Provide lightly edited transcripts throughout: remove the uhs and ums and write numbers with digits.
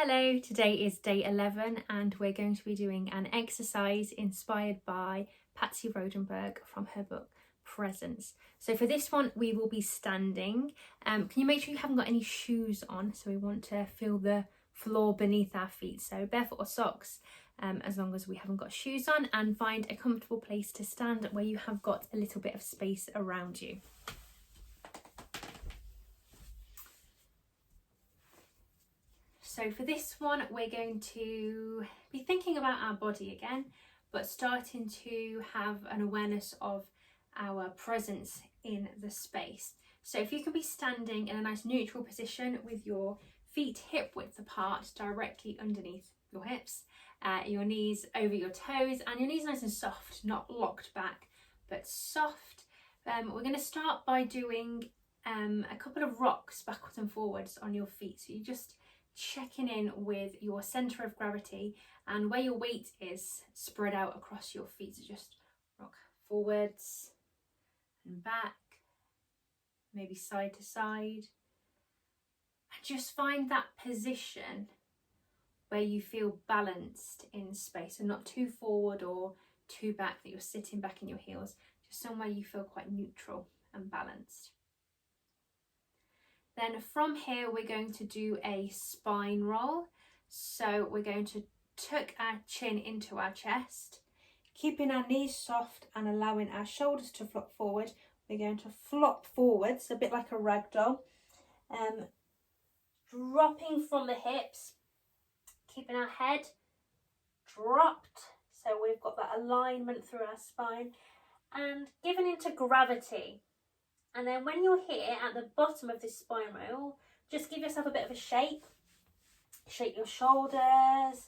Hello, today is day 11 and we're going to be doing an exercise inspired by Patsy Rodenberg from her book Presence. So for this one we will be standing. Can you make sure you haven't got any shoes on? So we want to feel the floor beneath our feet, so barefoot or socks, as long as we haven't got shoes on, and find a comfortable place to stand where you have got a little bit of space around you. So for this one, we're going to be thinking about our body again, but starting to have an awareness of our presence in the space. So if you can be standing in a nice neutral position with your feet hip width apart, directly underneath your hips, your knees over your toes, and your knees nice and soft, not locked back, but soft. We're going to start by doing a couple of rocks backwards and forwards on your feet. So you just checking in with your center of gravity and where your weight is spread out across your feet. So just rock forwards and back, maybe side to side, and just find that position where you feel balanced in space and not too forward or too back, that you're sitting back in your heels, just somewhere you feel quite neutral and balanced. Then from here, we're going to do a spine roll. So we're going to tuck our chin into our chest, keeping our knees soft and allowing our shoulders to flop forward. We're going to flop forwards, a bit like a rag doll, dropping from the hips, keeping our head dropped. So we've got that alignment through our spine and giving into gravity. And then when you're here at the bottom of this spine roll, just give yourself a bit of a shake. Shake your shoulders,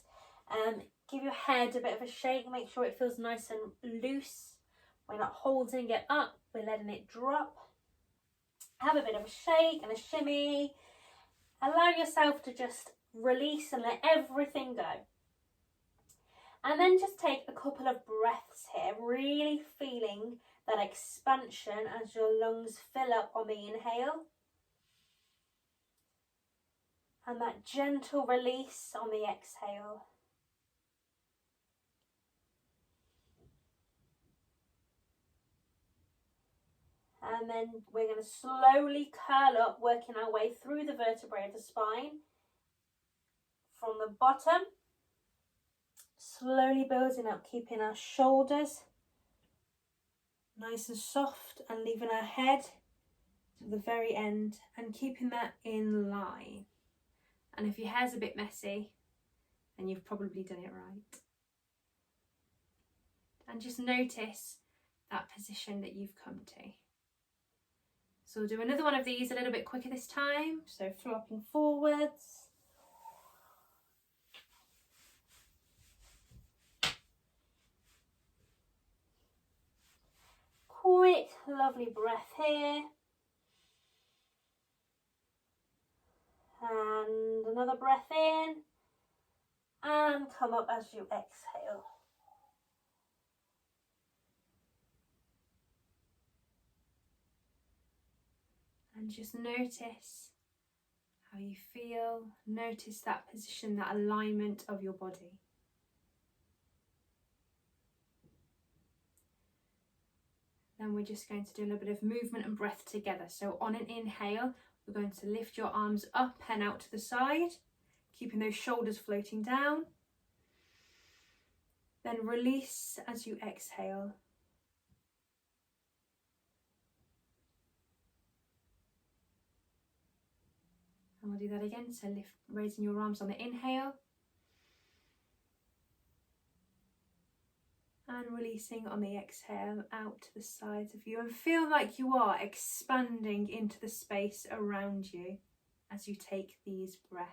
give your head a bit of a shake, make sure it feels nice and loose. We're not holding it up, we're letting it drop. Have a bit of a shake and a shimmy. Allow yourself to just release and let everything go. And then just take a couple of breaths here, really feeling that expansion as your lungs fill up on the inhale, and that gentle release on the exhale. And then we're going to slowly curl up, working our way through the vertebrae of the spine. From the bottom, slowly building up, keeping our shoulders nice and soft and leaving our head to the very end and keeping that in line. And if your hair's a bit messy, then you've probably done it right. And just notice that position that you've come to. So we'll do another one of these a little bit quicker this time. So flopping forwards. Quick, lovely breath here. And another breath in. And come up as you exhale. And just notice how you feel. Notice that position, that alignment of your body. Then we're just going to do a little bit of movement and breath together. So on an inhale, we're going to lift your arms up and out to the side, keeping those shoulders floating down. Then release as you exhale. And we'll do that again. So raising your arms on the inhale. And releasing on the exhale out to the sides of you, and feel like you are expanding into the space around you as you take these breaths.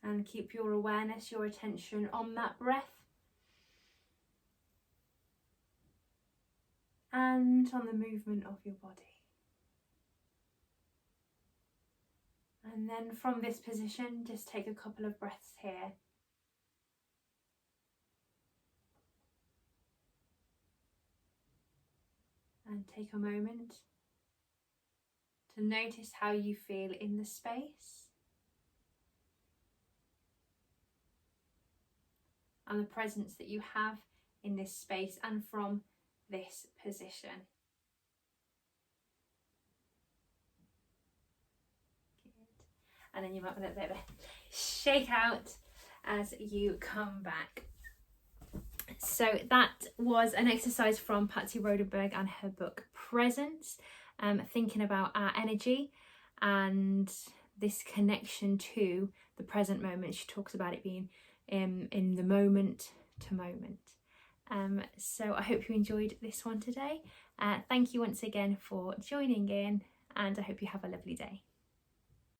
And keep your awareness, your attention on that breath. And on the movement of your body. And then from this position, just take a couple of breaths here. And take a moment to notice how you feel in the space and the presence that you have in this space and from this position. Good. And then you might want a bit of a shake out as you come back. So that was an exercise from Patsy Rodenburg and her book Presence, thinking about our energy and this connection to the present moment. She talks about it being in the moment to moment. So I hope you enjoyed this one today. Thank you once again for joining in, and I hope you have a lovely day.